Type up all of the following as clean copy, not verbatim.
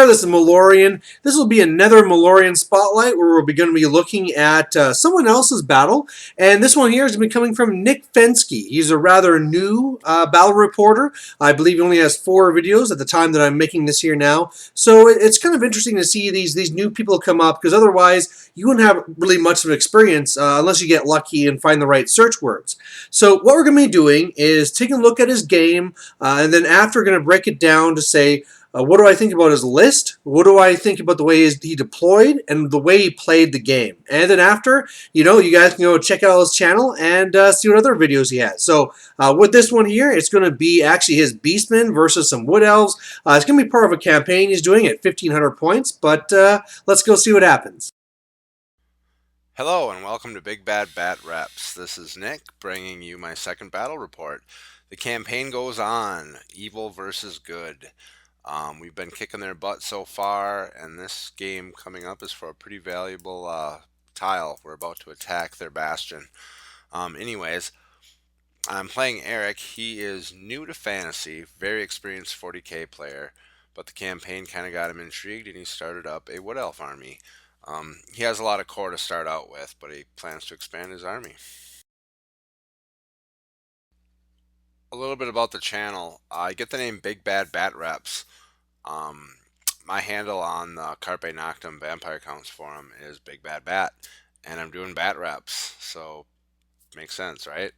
there, this is Malorian. This will be another Malorian Spotlight where we're going to be looking at someone else's battle. And this one here is going to be coming from Nick Fenske. He's a rather new battle reporter. I believe he only has 4 videos at the time that I'm making this here now. So it's kind of interesting to see these new people come up, because otherwise you wouldn't have really much of experience unless you get lucky and find the right search words. So what we're going to be doing is taking a look at his game, and then after we're going to break it down to say, what do I think about his list? What do I think about the way he deployed and the way he played the game? And then after, you guys can go check out his channel and see what other videos he has. So with this one here, it's going to be actually his Beastmen versus some Wood Elves. It's going to be part of a campaign he's doing at 1,500 points, but let's go see what happens. Hello and welcome to Big Bad Bat Reps. This is Nick bringing you my second battle report. The campaign goes on, evil versus good. We've been kicking their butt so far, and this game coming up is for a pretty valuable tile. We're about to attack their bastion. Anyways, I'm playing Eric. He is new to fantasy, very experienced 40k player, but the campaign kind of got him intrigued and he started up a Wood Elf army. He has a lot of core to start out with, but he plans to expand his army. A little bit about the channel. I get the name Big Bad Bat Reps. Um, my handle on the Carpe Noctem Vampire Counts forum is Big Bad Bat, and I'm doing bat reps, so makes sense, right?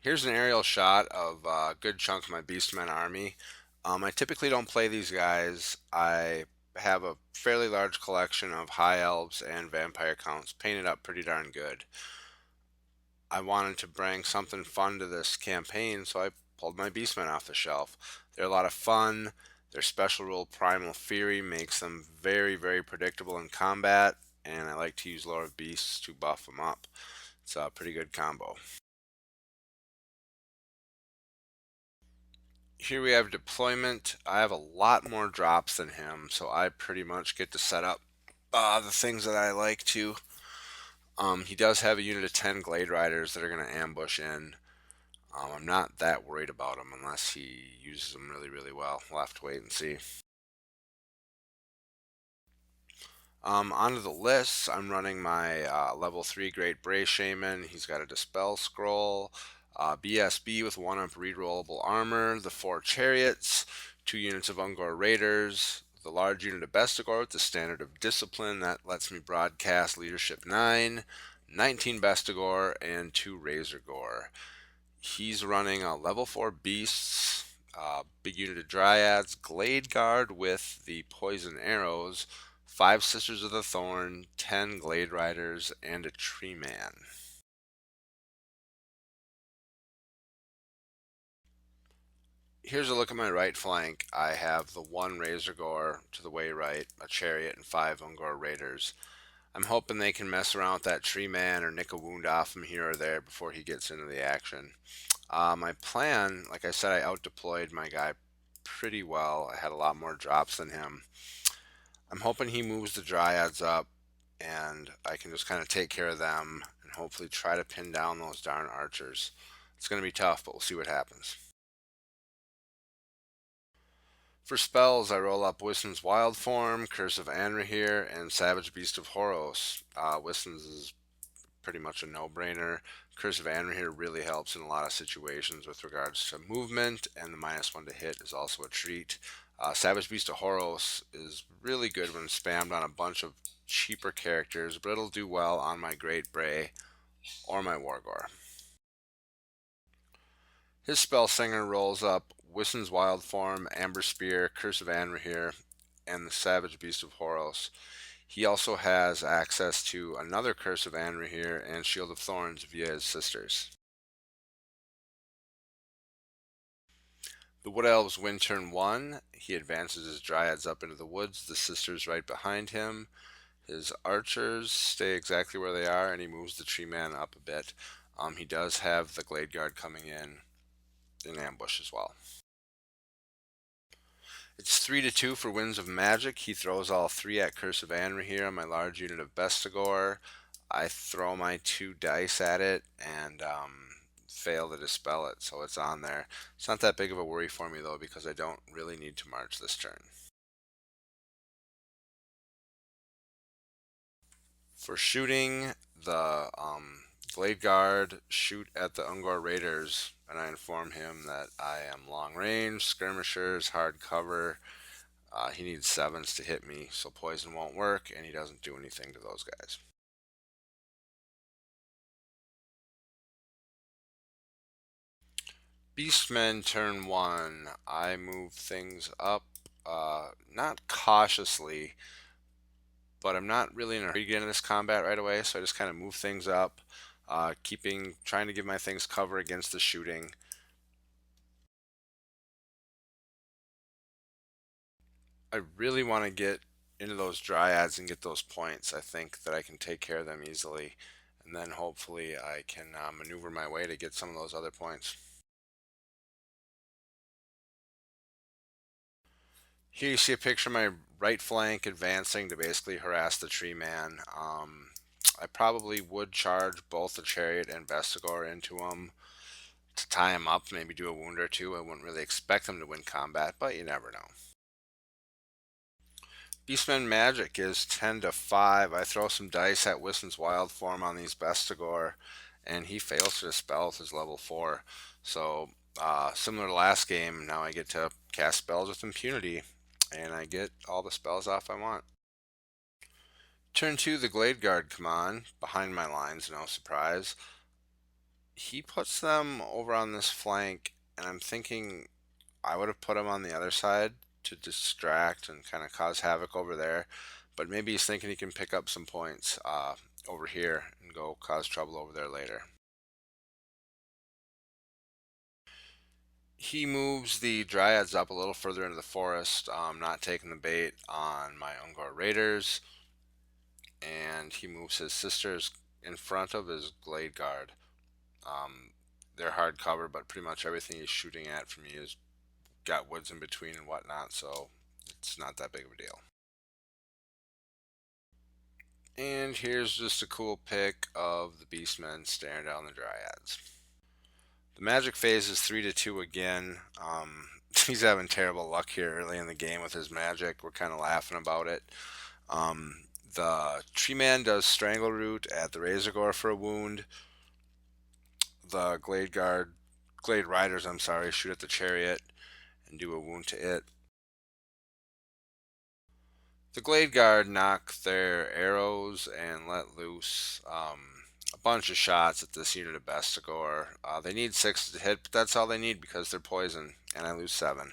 Here's an aerial shot of a good chunk of my Beastmen army. I typically don't play these guys. I have a fairly large collection of high elves and vampire counts painted up pretty darn good. I wanted to bring something fun to this campaign, so I pulled my Beastmen off the shelf. They're a lot of fun. Their special rule Primal Fury makes them very, very predictable in combat, and I like to use Lore of Beasts to buff them up. It's a pretty good combo. Here we have deployment. I have a lot more drops than him, so I pretty much get to set up the things that I like to. He does have a unit of 10 Glade Riders that are going to ambush in. I'm not that worried about him unless he uses them really, really well. We'll have to wait and see. Onto the lists, I'm running my level 3 Great Bray Shaman. He's got a Dispel Scroll, BSB with 1-up rerollable armor, the 4 Chariots, 2 units of Ungor Raiders, the large unit of Bestigor with the Standard of Discipline that lets me broadcast Leadership 9, 19 Bestigor, and 2 Razor Gore. He's running a level 4 Beasts, big unit of Dryads, Glade Guard with the Poison Arrows, 5 Sisters of the Thorn, 10 Glade Riders, and a Tree Man. Here's a look at my right flank. I have the 1 Razor Gore to the way right, a Chariot, and 5 Ungor Raiders. I'm hoping they can mess around with that Tree Man or nick a wound off him here or there before he gets into the action. My plan, like I said, I out-deployed my guy pretty well. I had a lot more drops than him. I'm hoping he moves the Dryads up and I can just kind of take care of them and hopefully try to pin down those darn archers. It's going to be tough, but we'll see what happens. For spells, I roll up Wissen's Wild Form, Curse of Anrahir, and Savage Beast of Horos. Wissen's is pretty much a no-brainer. Curse of Anrahir really helps in a lot of situations with regards to movement, and the -1 to hit is also a treat. Savage Beast of Horos is really good when spammed on a bunch of cheaper characters, but it'll do well on my Great Bray or my Wargore. His Spell Singer rolls up Wissen's Wild Form, Amber Spear, Curse of Anrahir, and the Savage Beast of Horos. He also has access to another Curse of Anrahir and Shield of Thorns via his sisters. The Wood Elves win turn 1. He advances his Dryads up into the woods, the sisters right behind him. His archers stay exactly where they are, and he moves the Tree Man up a bit. He does have the Glade Guard coming in ambush as well. It's 3-2 for Winds of Magic. He throws all 3 at Curse of Anrahir on my large unit of Bestigor. I throw my 2 dice at it, and fail to dispel it, so it's on there. It's not that big of a worry for me though because I don't really need to march this turn. For shooting, the Glade Guard shoot at the Ungor Raiders, and I inform him that I am long range, skirmishers, hard cover. He needs sevens to hit me, so poison won't work, and he doesn't do anything to those guys. Beastmen turn one. I move things up, not cautiously, but I'm not really in a hurry to get into this combat right away, so I just kind of move things up, trying to give my things cover against the shooting. I really want to get into those dryads and get those points. I think that I can take care of them easily, and then hopefully I can maneuver my way to get some of those other points. Here you see a picture of my right flank advancing to basically harass the tree man. I probably would charge both the chariot and Vestigor into him to tie him up, maybe do a wound or two. I wouldn't really expect them to win combat, but you never know. Beastman magic is 10 to 5. I throw some dice at Wiston's wild form on these Bestigor, and he fails to dispel with his level 4. So, similar to last game, now I get to cast spells with impunity, and I get all the spells off I want. Turn 2, the Glade Guard come on, behind my lines, no surprise. He puts them over on this flank, and I'm thinking I would have put him on the other side to distract and kind of cause havoc over there. But maybe he's thinking he can pick up some points over here and go cause trouble over there later. He moves the Dryads up a little further into the forest, not taking the bait on my Ungor Raiders. And he moves his sisters in front of his Glade Guard. Um, they're hard cover, but pretty much everything he's shooting at from me is got woods in between and whatnot, so it's not that big of a deal. And here's just a cool pic of the Beastmen staring down the Dryads. The magic phase is 3 to 2 again. He's having terrible luck here early in the game with his magic. We're kind of laughing about it. The Tree Man does Strangle Root at the Razorgore for a wound. The Glade Riders, I'm sorry, shoot at the Chariot and do a wound to it. The Glade Guard knock their arrows and let loose a bunch of shots at this unit of Bestigor. They need 6 to hit, but that's all they need because they're poison, and I lose 7.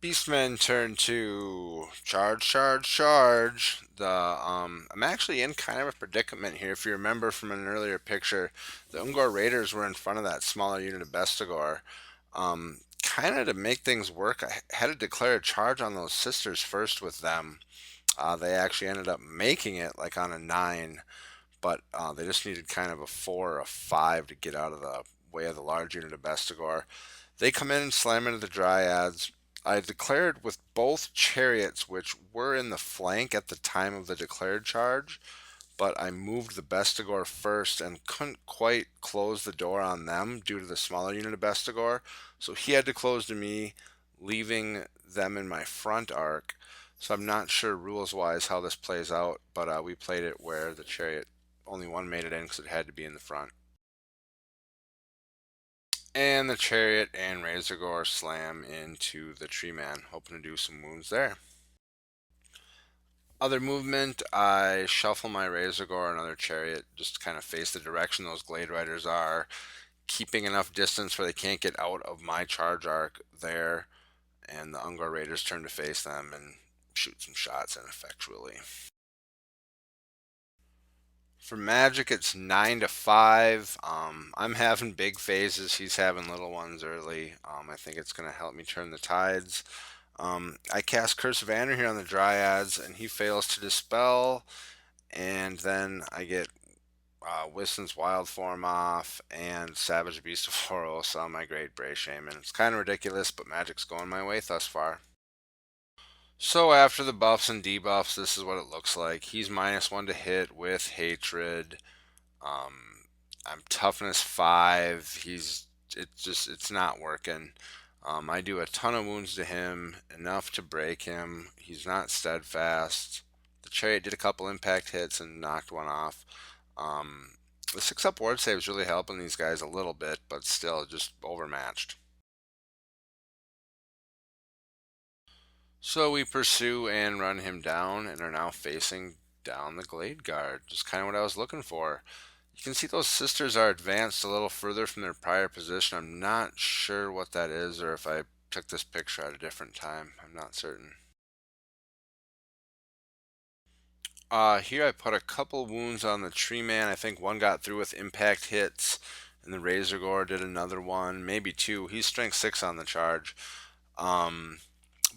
Beastmen turn to charge, charge, charge. I'm actually in kind of a predicament here. If you remember from an earlier picture, the Ungor Raiders were in front of that smaller unit of Bestigor. Kind of to make things work, I had to declare a charge on those sisters first with them. They actually ended up making it like on a 9, but they just needed kind of a 4 or a 5 to get out of the way of the large unit of Bestigor. They come in and slam into the Dryads. I declared with both chariots, which were in the flank at the time of the declared charge, but I moved the Bestigor first and couldn't quite close the door on them due to the smaller unit of Bestigor. So he had to close to me, leaving them in my front arc. So I'm not sure rules-wise how this plays out, but we played it where the chariot, only one made it in because it had to be in the front. And the chariot and Razorgore slam into the tree man, hoping to do some wounds there. Other movement, I shuffle my Razorgore and other chariot just to kind of face the direction those Glade Riders are, keeping enough distance where they can't get out of my charge arc there, and the Ungor Raiders turn to face them and shoot some shots ineffectually. For magic, it's 9 to 5. I'm having big phases. He's having little ones early. I think it's going to help me turn the tides. I cast Curse of Ander here on the Dryads, and he fails to dispel. And then I get Wiston's Wild Form off and Savage Beast of Horosa on my Great Bray Shaman. It's kind of ridiculous, but magic's going my way thus far. So after the buffs and debuffs, this is what it looks like. He's -1 to hit with Hatred. Um, I'm toughness 5. It's not working. I do a ton of wounds to him, enough to break him. He's not steadfast. The chariot did a couple impact hits and knocked one off. Um, the 6-up ward save is really helping these guys a little bit, but still just overmatched. So we pursue and run him down and are now facing down the Glade Guard. Just kind of what I was looking for. You can see those sisters are advanced a little further from their prior position. I'm not sure what that is or if I took this picture at a different time. I'm not certain. Here I put a couple wounds on the tree man. I think one got through with impact hits, and the Razor Gore did another one, maybe two. He's strength 6 on the charge. Um,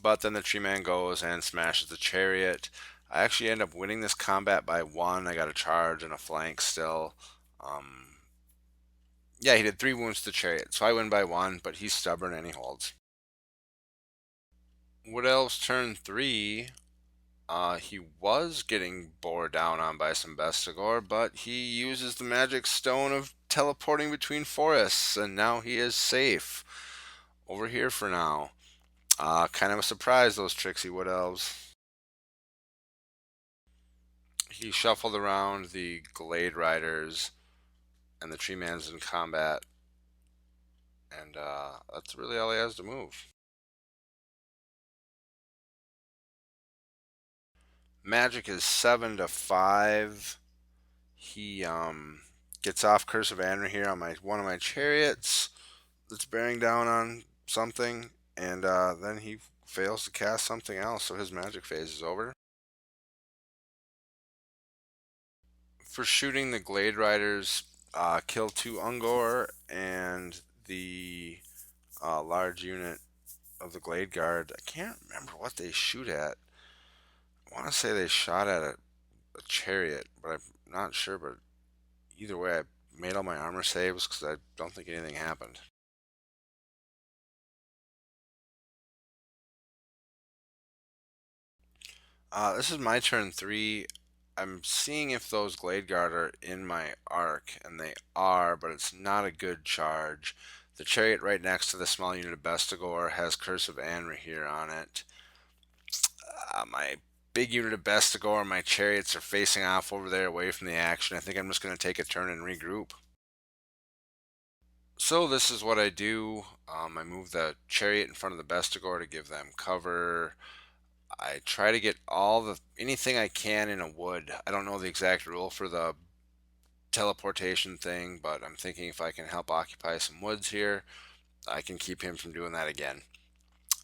but then the tree man goes and smashes the chariot. I actually end up winning this combat by 1. I got a charge and a flank still. Um, yeah, he did 3 wounds to the chariot, so I win by 1, but he's stubborn and he holds. Wood Elves turn 3. He was getting bore down on by some Bestigor, but he uses the magic stone of teleporting between forests, and now he is safe over here for now. Kind of a surprise, those tricksy Wood Elves. He shuffled around the Glade Riders, and the Tree Man's in combat, and that's really all he has to move. Magic is 7 to 5. He gets off Curse of Anra here on my one of my chariots that's bearing down on something, and then he fails to cast something else, so his magic phase is over. For shooting, the Glade Riders kill 2 Ungor, and the large unit of the Glade Guard. I can't remember what they shoot at. I want to say they shot at a chariot, but I'm not sure. But either way, I made all my armor saves because I don't think anything happened. This is my turn 3. I'm seeing if those Glade Guard are in my arc, and they are, but it's not a good charge. The chariot right next to the small unit of Bestigor has Curse of Anra here on it. My big unit of Bestigor and my chariots are facing off over there away from the action. I think I'm just going to take a turn and regroup. So this is what I do. I move the chariot in front of the Bestigor to give them cover. I try to get anything I can in a wood. I don't know the exact rule for the teleportation thing, but I'm thinking if I can help occupy some woods here, I can keep him from doing that again.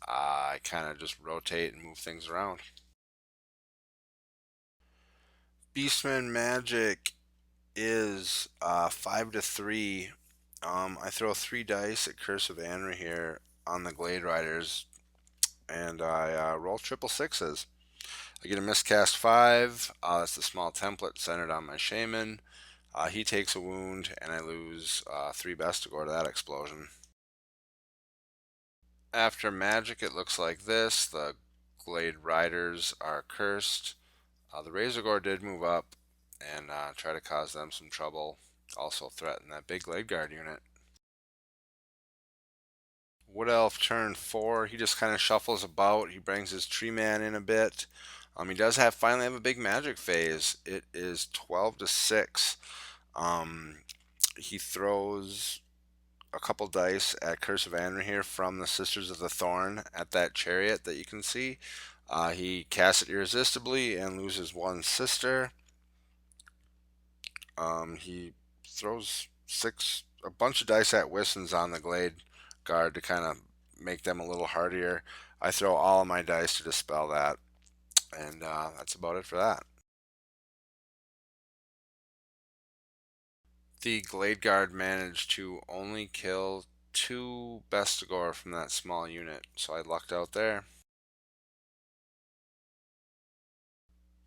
I kind of just rotate and move things around. Beastmen magic is 5 to 3. I throw 3 dice at Curse of Anra here on the Glade Riders, and I roll triple sixes. I get a miscast 5. That's the small template centered on my shaman. He takes a wound, and I lose 3 Bestigor to that explosion. After magic, it looks like this. The Glade Riders are cursed. The Razorgore did move up and try to cause them some trouble. Also threaten that big Glade Guard unit. Wood Elf turn 4. He just kind of shuffles about. He brings his Tree Man in a bit. He does finally have a big magic phase. It is 12 to 6. He throws a couple dice at Curse of Anra here from the Sisters of the Thorn at that chariot that you can see. He casts it irresistibly and loses 1 sister. He throws a bunch of dice at Wissons on the Glade Guard to kind of make them a little hardier. I throw all of my dice to dispel that, and that's about it for that. The Glade Guard managed to only kill 2 Bestigor from that small unit, so I lucked out there.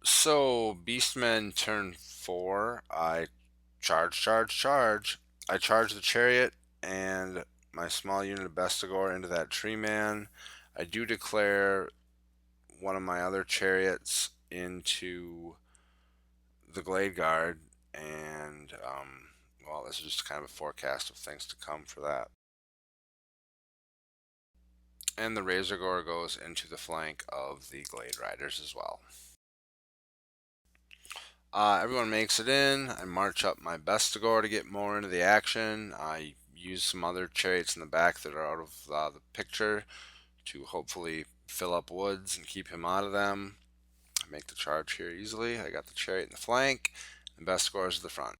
So, Beastmen turn 4. I charge, charge, charge. I charge the chariot and my small unit of Bestigor into that tree man. I do declare one of my other chariots into the Glade Guard, and Well, this is just kind of a forecast of things to come for that. And the Razor Gore goes into the flank of the Glade Riders as well. Everyone makes it in. I march up my Bestigor to get more into the action. I use some other chariots in the back that are out of the picture to hopefully fill up woods and keep him out of them. I make the charge here easily. I got the chariot in the flank, and Bestigor is at the front.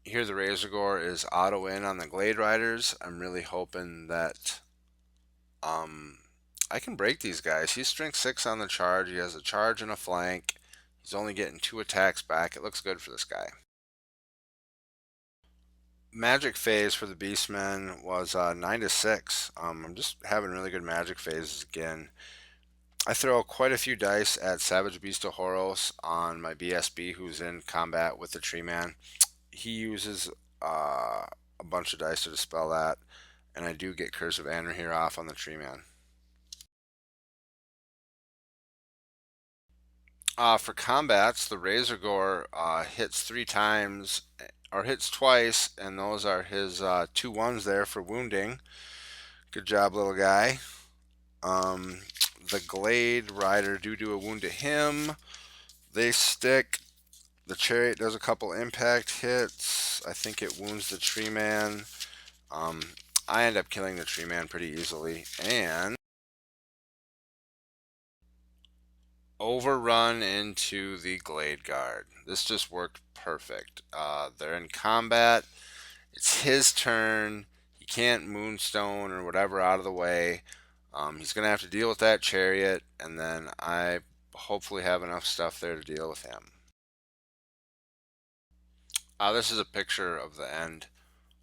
Here the Razor Gore is auto in on the Glade Riders. I'm really hoping that um, I can break these guys. He's strength 6 on the charge. He has a charge and a flank. He's only getting 2 attacks back. It looks good for this guy. Magic phase for the Beastmen was 9 to 6. I'm just having really good magic phases again. I throw quite a few dice at Savage Beast of Horos on my BSB who's in combat with the Tree Man. He uses a bunch of dice to dispel that, and I do get Curse of Anrahir off on the Tree Man. For combats, the Razor Gore hits 3 times, or hits twice, and those are his 2 1s there for wounding. Good job, little guy. Um, the Glade Rider do a wound to him. They stick. The Chariot does a couple impact hits. I think it wounds the Tree Man. Um, I end up killing the Tree Man pretty easily, and overrun into the Glade Guard. This just worked perfect. They're in combat. It's his turn. He can't Moonstone or whatever out of the way. He's going to have to deal with that chariot, and then I hopefully have enough stuff there to deal with him. This is a picture of the end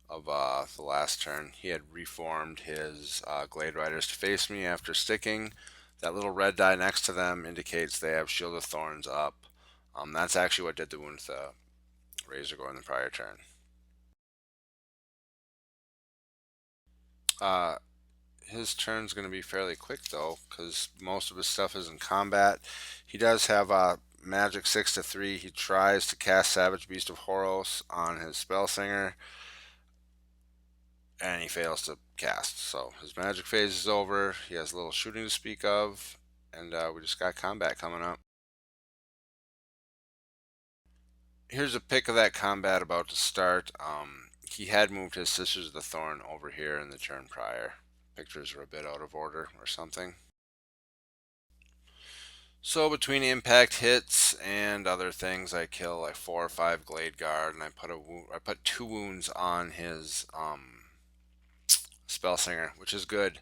of the last turn. He had reformed his Glade Riders to face me after sticking. That little red die next to them indicates they have Shield of Thorns up. That's actually what did the wound with the Razor Gore in the prior turn. Uh, his turn's going to be fairly quick though, because most of his stuff is in combat. He does have Magic 6 to 3. He tries to cast Savage Beast of Horos on his Spellsinger, and he fails to cast. So his magic phase is over. He has a little shooting to speak of, and we just got combat coming up. Here's a pic of that combat about to start. He had moved his Sisters of the Thorn over here in the turn prior. Pictures are a bit out of order or something. So between impact hits and other things, I kill like 4 or 5 Glade Guard, and I put 2 wounds on his Spellsinger, which is good.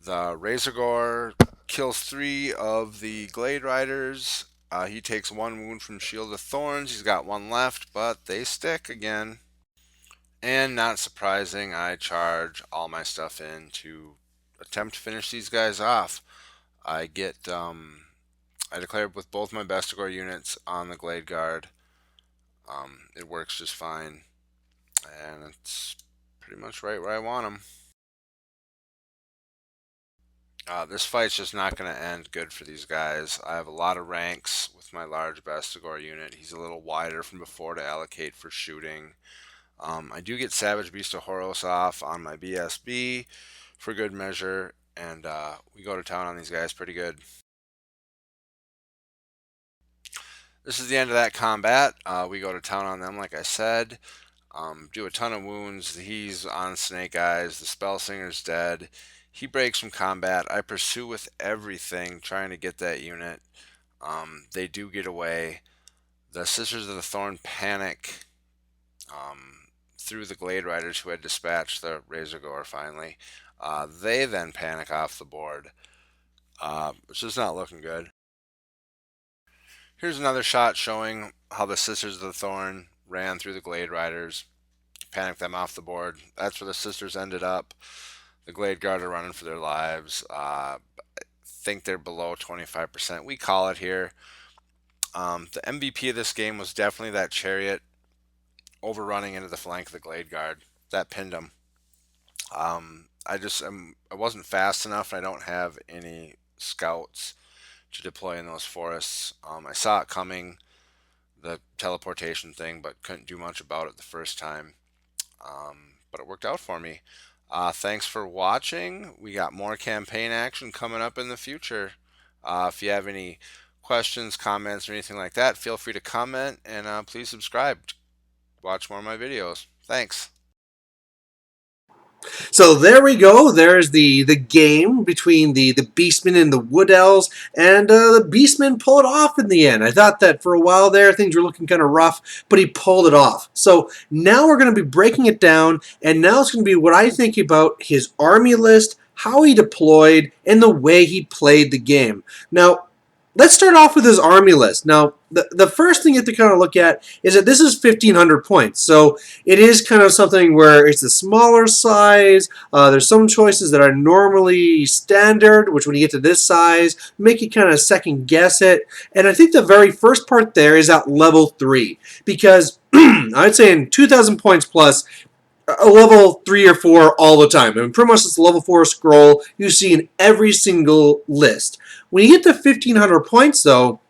The Razor Gore kills 3 of the Glade Riders. He takes 1 wound from Shield of Thorns. He's got 1 left, but they stick again. And not surprising, I charge all my stuff in to attempt to finish these guys off. I get, I declare with both my Bestigor units on the Glade Guard. It works just fine, and it's pretty much right where I want them. This fight's just not going to end good for these guys. I have a lot of ranks with my large Bestigor unit. He's a little wider from before to allocate for shooting. I do get Savage Beast of Horos off on my BSB for good measure, and we go to town on these guys pretty good. This is the end of that combat. We go to town on them, like I said. Do a ton of wounds. He's on Snake Eyes. The Spellsinger's dead. He breaks from combat. I pursue with everything, trying to get that unit. They do get away. The Sisters of the Thorn panic through the Glade Riders who had dispatched the Razor Gore finally. They then panic off the board, which is not looking good. Here's another shot showing how the Sisters of the Thorn ran through the Glade Riders, panicked them off the board. That's where the Sisters ended up. The Glade Guard are running for their lives. Think they're below 25%. We call it here. The MVP of this game was definitely that chariot overrunning into the flank of the Glade Guard. That pinned them. I wasn't fast enough. I don't have any scouts to deploy in those forests. I saw it coming. the teleportation thing, but couldn't do much about it the first time. But it worked out for me. Thanks for watching. We got more campaign action coming up in the future. If you have any questions, comments, or anything like that, feel free to comment, and please subscribe. Watch more of my videos. Thanks. So there we go. There's the game between the Beastmen and the Wood Elves, and the Beastmen pull it off in the end. I thought that for a while there things were looking kind of rough, but he pulled it off. So now we're going to be breaking it down, and now it's going to be what I think about his army list, how he deployed, and the way he played the game. Now, let's start off with his army list. Now, the first thing you have to kind of look at is that this is 1,500 points. So it is kind of something where it's a smaller size. There's some choices that are normally standard, which when you get to this size, make you kind of second guess it. And I think the very first part there is at level 3. Because I'd say in 2,000 points plus, a level 3 or 4 all the time. I mean, pretty much it's a level 4 scroll you see in every single list. When you get to 1,500 points, though,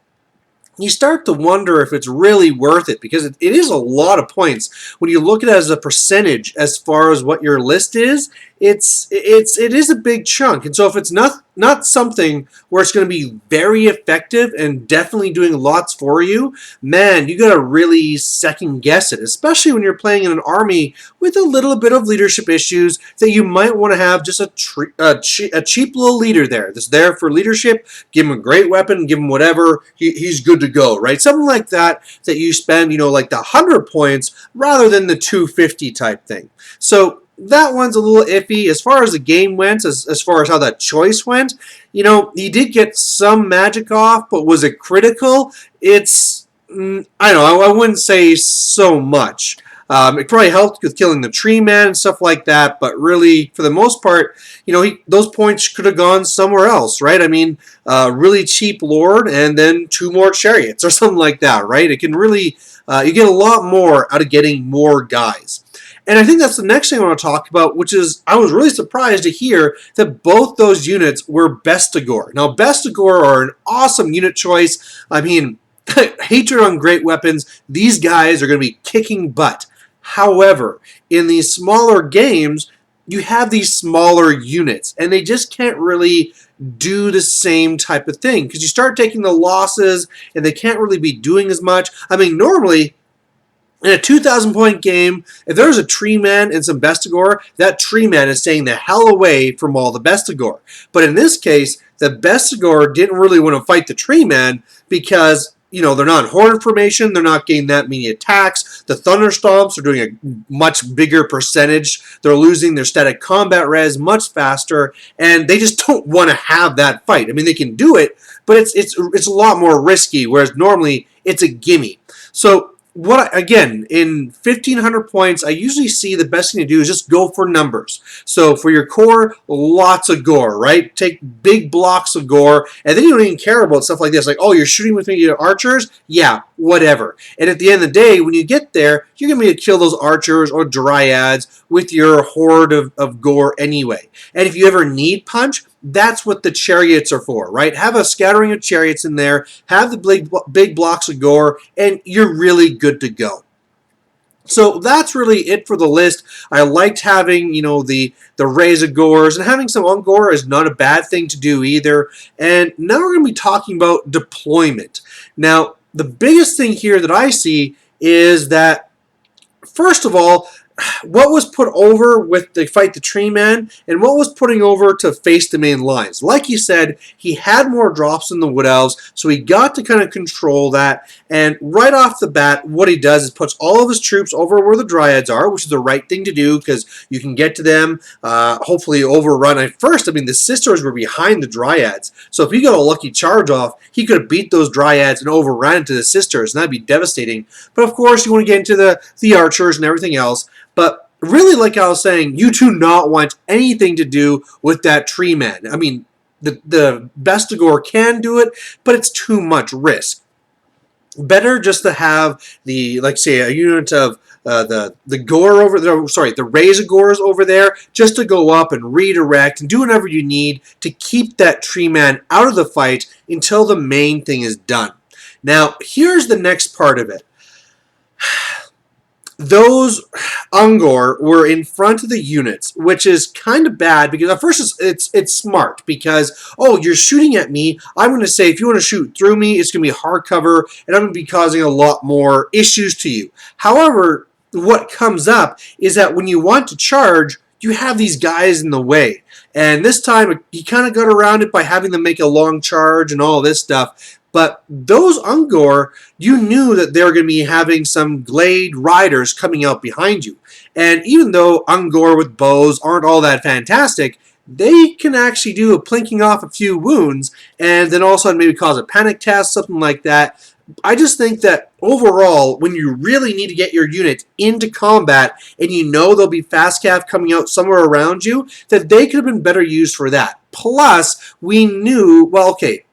you start to wonder if it's really worth it, because it is a lot of points. When you look at it as a percentage as far as what your list is, it is a big chunk. And so if it's not something where it's going to be very effective and definitely doing lots for you, man, you got to really second guess it, especially when you're playing in an army with a little bit of leadership issues that you might want to have just a cheap little leader there that's there for leadership. Give him a great weapon, give him whatever, he's good to go, right? Something like that you spend, like the 100 points rather than the 250 type thing. So that one's a little iffy. As far as the game went, as far as how that choice went, he did get some magic off, but was it critical? I don't know, I wouldn't say so much. It probably helped with killing the tree man and stuff like that, but really, for the most part, those points could have gone somewhere else, right? I mean, really cheap lord and then 2 more chariots or something like that, right? It can really, you get a lot more out of getting more guys. And I think that's the next thing I want to talk about, which is I was really surprised to hear that both those units were Bestigor. Now, Bestigor are an awesome unit choice. I mean, hatred on great weapons, these guys are going to be kicking butt. However, in these smaller games, you have these smaller units, and they just can't really do the same type of thing, because you start taking the losses, and they can't really be doing as much. I mean, normally, in a 2,000 point game, if there's a tree man and some Bestigor, that tree man is staying the hell away from all the Bestigor. But in this case, the Bestigor didn't really want to fight the tree man because they're not in horde formation, they're not getting that many attacks. The Thunderstomps are doing a much bigger percentage. They're losing their static combat res much faster, and they just don't want to have that fight. I mean, they can do it, but it's a lot more risky, whereas normally it's a gimme. So again, in 1,500 points, I usually see the best thing to do is just go for numbers. So for your core, lots of gore, right? Take big blocks of gore, and then you don't even care about stuff like this. Like, oh, you're shooting with me archers? Yeah, whatever. And at the end of the day, when you get there, you're going to be able to kill those archers or dryads with your horde of gore anyway. And if you ever need punch, that's what the chariots are for, right? Have a scattering of chariots in there, have the big blocks of gore, and you're really good to go. So that's really it for the list. I liked having, the Rays of Gores, and having some Ungor is not a bad thing to do either. And now we're going to be talking about deployment. Now, the biggest thing here that I see is that, first of all, what was put over with the fight the tree man and what was putting over to face the main lines. Like he said, he had more drops than the Wood Elves, so he got to kind of control that. And right off the bat, what he does is puts all of his troops over where the Dryads are, which is the right thing to do because you can get to them, hopefully overrun. At first, I mean, the Sisters were behind the Dryads, so if he got a lucky charge off, he could have beat those Dryads and overran into the Sisters, and that'd be devastating. But of course, you want to get into the Archers and everything else. But really, like I was saying, you do not want anything to do with that tree man. I mean, the Bestigor can do it, but it's too much risk. Better just to have say, a unit of the gore over there, the Rays of Gores over there, just to go up and redirect and do whatever you need to keep that tree man out of the fight until the main thing is done. Now, here's the next part of it. Those Ungor were in front of the units, which is kind of bad because at first it's smart because, oh, you're shooting at me. I'm going to say if you want to shoot through me, it's going to be hard cover and I'm going to be causing a lot more issues to you. However, what comes up is that when you want to charge, you have these guys in the way. And this time he kind of got around it by having them make a long charge and all this stuff. But those Ungor, you knew that they were going to be having some Glade riders coming out behind you. And even though Ungor with bows aren't all that fantastic, they can actually do a plinking off a few wounds and then all of a sudden maybe cause a panic test, something like that. I just think that overall, when you really need to get your unit into combat and you know there'll be fast cav coming out somewhere around you, that they could have been better used for that. Plus, we knew, well, okay,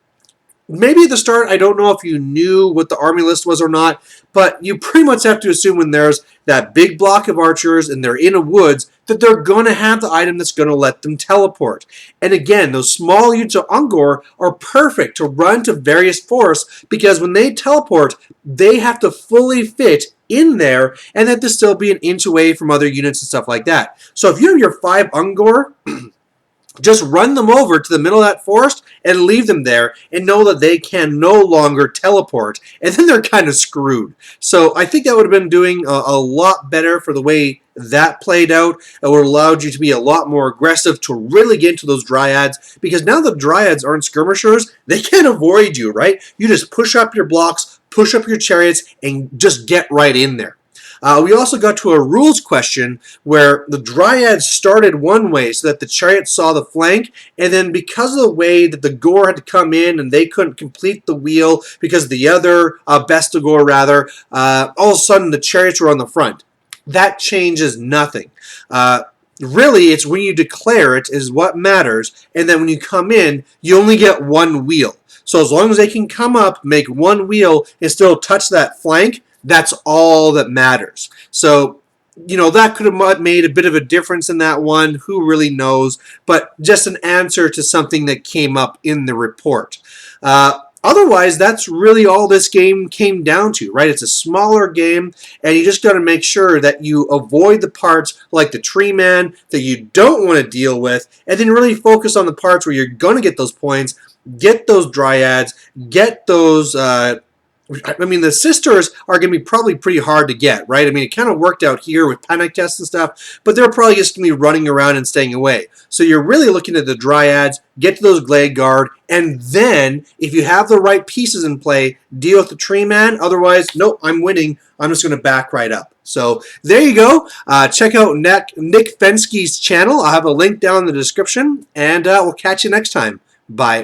maybe at the start, I don't know if you knew what the army list was or not, but you pretty much have to assume when there's that big block of archers and they're in a woods that they're going to have the item that's going to let them teleport. And again, those small units of Ungor are perfect to run to various forests because when they teleport, they have to fully fit in there and have to still be an inch away from other units and stuff like that. So if you have your 5 Ungor, just run them over to the middle of that forest and leave them there and know that they can no longer teleport. And then they're kind of screwed. So I think that would have been doing a lot better for the way that played out. It would have allowed you to be a lot more aggressive to really get into those dryads because now the dryads aren't skirmishers. They can't avoid you, right? You just push up your blocks, push up your chariots, and just get right in there. We also got to a rules question where the Dryads started one way so that the chariots saw the flank, and then because of the way that the Gore had to come in and they couldn't complete the wheel because the other Bestigor rather, all of a sudden the chariots were on the front. That changes nothing. Really, it's when you declare it is what matters, and then when you come in, you only get one wheel. So as long as they can come up, make one wheel, and still touch that flank, that's all that matters. So, that could have made a bit of a difference in that one. Who really knows? But just an answer to something that came up in the report. Otherwise, that's really all this game came down to, right? It's a smaller game, and you just got to make sure that you avoid the parts like the tree man that you don't want to deal with, and then really focus on the parts where you're going to get those points, get those dryads, get those the sisters are going to be probably pretty hard to get, right? It kind of worked out here with panic tests and stuff, but they're probably just going to be running around and staying away. So you're really looking at the dryads, get to those Glade Guard, and then, if you have the right pieces in play, deal with the tree man. Otherwise, nope, I'm winning. I'm just going to back right up. So there you go. Check out Nick Fenske's channel. I'll have a link down in the description, and we'll catch you next time. Bye.